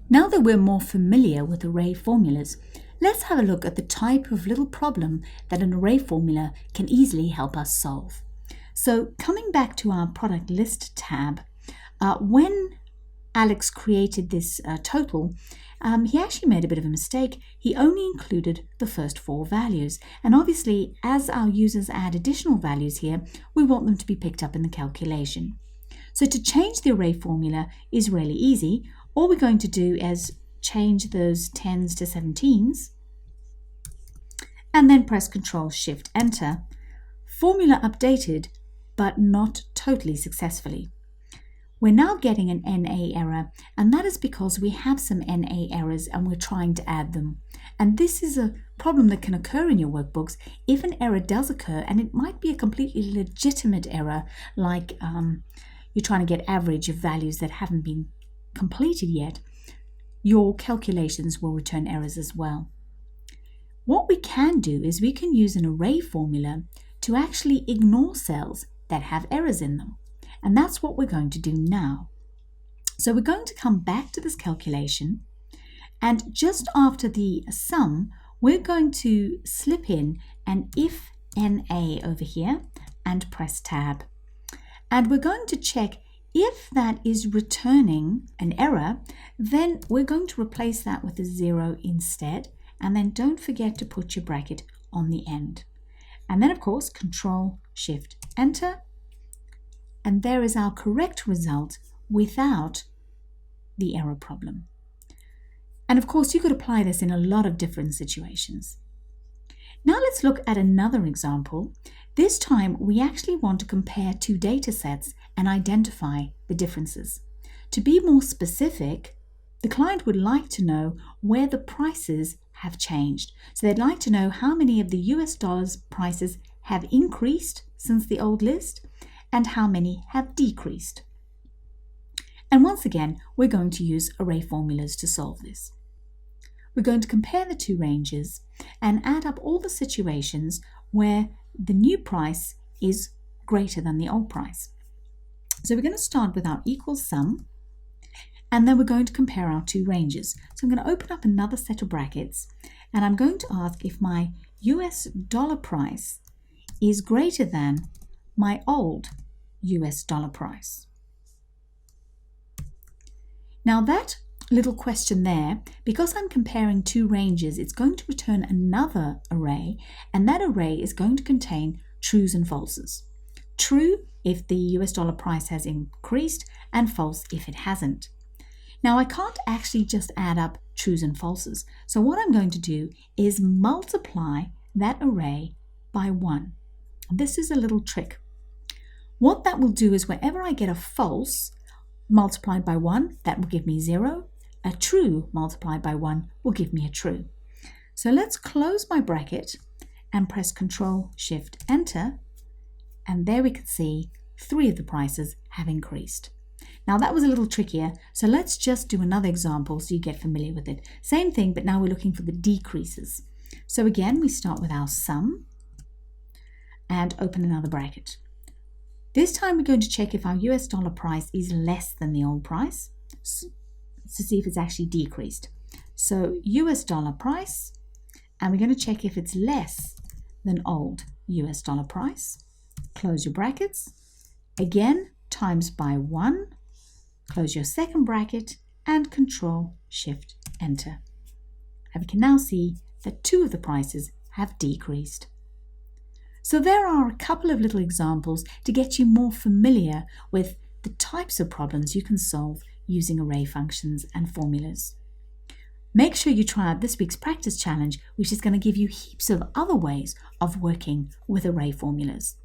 Now that we're more familiar with array formulas, let's have a look at the type of little problem that an array formula can easily help us solve. So coming back to our product list tab, when Alex created this total, he actually made a bit of a mistake. He only included the first 4 values. And obviously, as our users add additional values here, we want them to be picked up in the calculation. So to change the array formula is really easy. All we're going to do is change those 10s to 17s and then press Ctrl-Shift-Enter. Formula updated, but not totally successfully. We're now getting an NA error, and that is because we have some NA errors and we're trying to add them. And this is a problem that can occur in your workbooks if an error does occur, and it might be a completely legitimate error, like you're trying to get average of values that haven't been completed yet. Your calculations will return errors as well. What we can do is we can use an array formula to actually ignore cells that have errors in them. And that's what we're going to do now. So we're going to come back to this calculation, and just after the sum, we're going to slip in an if NA over here and press tab. And we're going to check if that is returning an error, then we're going to replace that with a 0 instead. And then don't forget to put your bracket on the end. And then, of course, Ctrl-Shift-Enter. And there is our correct result without the error problem. And of course, you could apply this in a lot of different situations. Now let's look at another example. This time, we actually want to compare 2 data sets and identify the differences. To be more specific, the client would like to know where the prices have changed. So they'd like to know how many of the US dollars prices have increased since the old list and how many have decreased. And once again, we're going to use array formulas to solve this. We're going to compare the 2 ranges and add up all the situations where the new price is greater than the old price. So we're going to start with our equals sum, and then we're going to compare our 2 ranges. So I'm going to open up another set of brackets, and I'm going to ask if my US dollar price is greater than my old US dollar price. Now that little question there, because I'm comparing 2 ranges, it's going to return another array, and that array is going to contain trues and falses. True if the US dollar price has increased, and false if it hasn't. Now I can't actually just add up trues and falses, so what I'm going to do is multiply that array by 1. This is a little trick. What that will do is wherever I get a false multiplied by 1, that will give me 0. A true multiplied by 1 will give me a true. So let's close my bracket and press Ctrl-Shift-Enter, and there we can see 3 of the prices have increased. Now that was a little trickier, so let's just do another example so you get familiar with it. Same thing, but now we're looking for the decreases. So again, we start with our sum and open another bracket. This time we're going to check if our US dollar price is less than the old price, to see if it's actually decreased. So US dollar price, and we're going to check if it's less than old US dollar price. Close your brackets. Again, times by 1. Close your second bracket and Ctrl-Shift-Enter. And we can now see that 2 of the prices have decreased. So there are a couple of little examples to get you more familiar with the types of problems you can solve using array functions and formulas. Make sure you try out this week's practice challenge, which is going to give you heaps of other ways of working with array formulas.